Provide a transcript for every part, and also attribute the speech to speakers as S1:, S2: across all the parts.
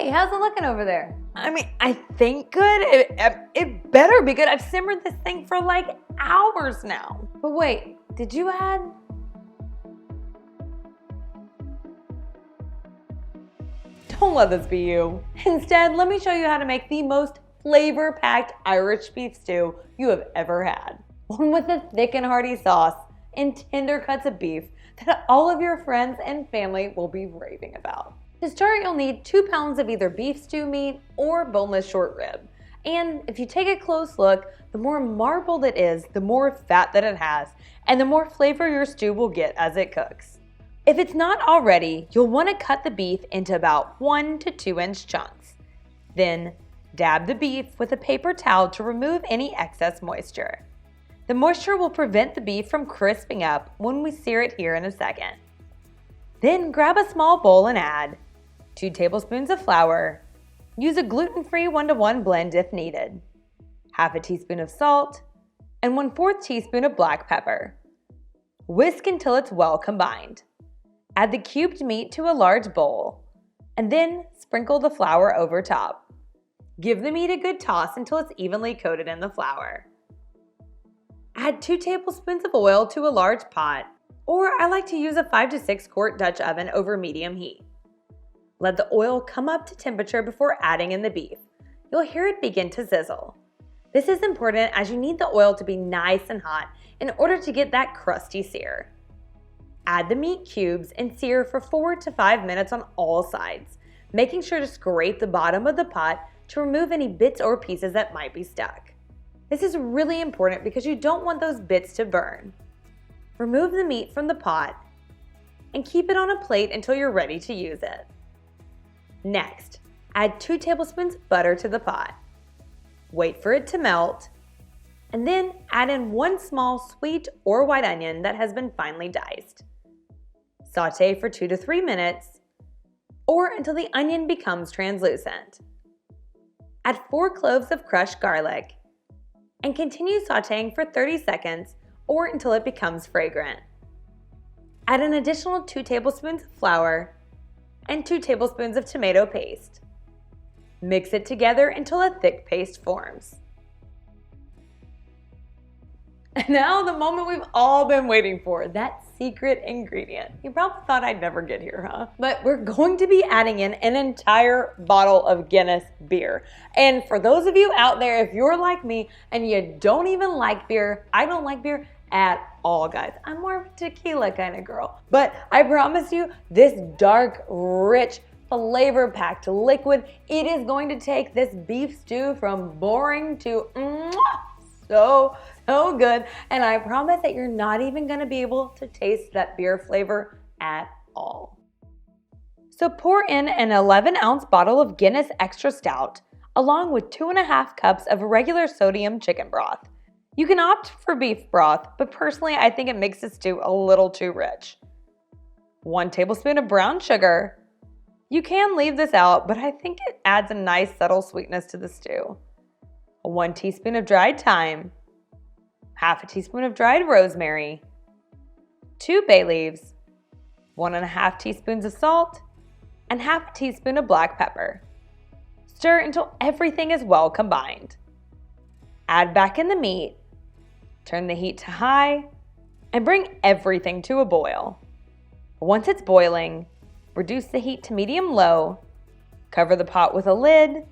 S1: Hey, how's it looking over there?
S2: I mean, I think good. It better be good. I've simmered this thing for like hours now.
S1: But wait, did you add?
S2: Don't let this be you. Instead, let me show you how to make the most flavor-packed Irish beef stew you have ever had. One with a thick and hearty sauce and tender cuts of beef that all of your friends and family will be raving about. To start, you'll need 2 pounds of either beef stew meat or boneless short rib. And if you take a close look, the more marbled it is, the more fat that it has, and the more flavor your stew will get as it cooks. If it's not already, you'll want to cut the beef into about 1 to 2 inch chunks. Then, dab the beef with a paper towel to remove any excess moisture. The moisture will prevent the beef from crisping up when we sear it here in a second. Then grab a small bowl and add 2 tablespoons of flour. Use a gluten-free 1-to-1 blend if needed. Half a teaspoon of salt and 1/4 teaspoon of black pepper. Whisk until it's well combined. Add the cubed meat to a large bowl and then sprinkle the flour over top. Give the meat a good toss until it's evenly coated in the flour. Add 2 tablespoons of oil to a large pot, or I like to use a 5 to 6 quart Dutch oven over medium heat. Let the oil come up to temperature before adding in the beef. You'll hear it begin to sizzle. This is important as you need the oil to be nice and hot in order to get that crusty sear. Add the meat cubes and sear for 4 to 5 minutes on all sides, making sure to scrape the bottom of the pot to remove any bits or pieces that might be stuck. This is really important because you don't want those bits to burn. Remove the meat from the pot and keep it on a plate until you're ready to use it. Next, add 2 tablespoons of butter to the pot. Wait for it to melt, and then add in 1 small sweet or white onion that has been finely diced. Sauté for 2 to 3 minutes, or until the onion becomes translucent. Add 4 cloves of crushed garlic, and continue sautéing for 30 seconds or until it becomes fragrant. Add an additional 2 tablespoons of flour and 2 tablespoons of tomato paste. Mix it together until a thick paste forms. And now the moment we've all been waiting for, that secret ingredient. You probably thought I'd never get here, huh? But we're going to be adding in an entire bottle of Guinness beer. And for those of you out there, if you're like me and you don't even like beer, I don't like beer at all, guys. I'm more of a tequila kind of girl. But I promise you, this dark, rich, flavor-packed liquid, it is going to take this beef stew from boring to so good. And I promise that you're not even gonna be able to taste that beer flavor at all. So pour in an 11-ounce bottle of Guinness Extra Stout, along with 2.5 cups of regular sodium chicken broth. You can opt for beef broth, but personally I think it makes the stew a little too rich. 1 tablespoon of brown sugar. You can leave this out, but I think it adds a nice subtle sweetness to the stew. 1 teaspoon of dried thyme, half a teaspoon of dried rosemary, 2 bay leaves, 1.5 teaspoons of salt, and half a teaspoon of black pepper. Stir until everything is well combined. Add back in the meat, turn the heat to high, and bring everything to a boil. Once it's boiling, reduce the heat to medium-low, cover the pot with a lid,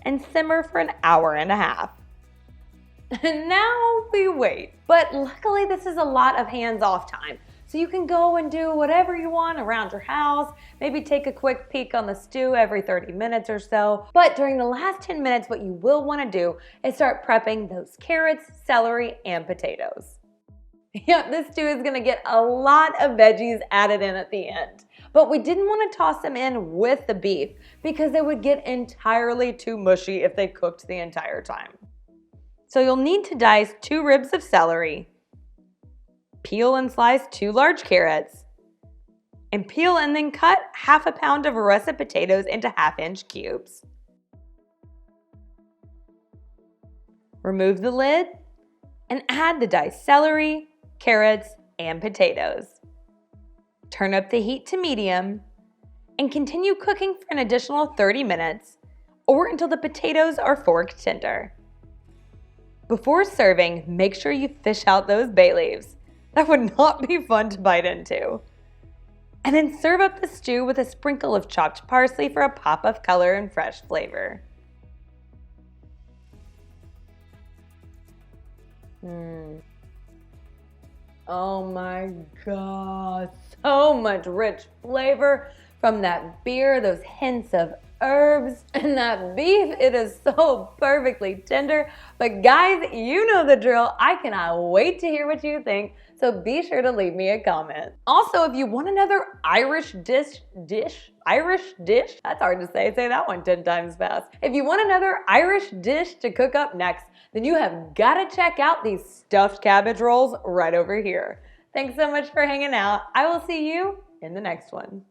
S2: and simmer for 1.5 hours. And now we wait. But luckily this is a lot of hands-off time. So you can go and do whatever you want around your house, maybe take a quick peek on the stew every 30 minutes or so. But during the last 10 minutes, what you will want to do is start prepping those carrots, celery, and potatoes. Yeah, this stew is gonna get a lot of veggies added in at the end. But we didn't want to toss them in with the beef because they would get entirely too mushy if they cooked the entire time. So you'll need to dice 2 ribs of celery, peel and slice 2 large carrots, and peel and then cut half a pound of russet potatoes into 1/2-inch cubes. Remove the lid and add the diced celery, carrots, and potatoes. Turn up the heat to medium and continue cooking for an additional 30 minutes or until the potatoes are fork tender. Before serving, make sure you fish out those bay leaves. That would not be fun to bite into. And then serve up the stew with a sprinkle of chopped parsley for a pop of color and fresh flavor. Oh my God, so much rich flavor from that beer, those hints of herbs, and that beef. It is so perfectly tender. But guys, you know the drill. I cannot wait to hear what you think, so be sure to leave me a comment. Also, if you want another Irish dish, that's hard to say that one 10 times fast. If you want another Irish dish to cook up next, then you have got to check out these stuffed cabbage rolls right over here. Thanks so much for hanging out. I will see you in the next one.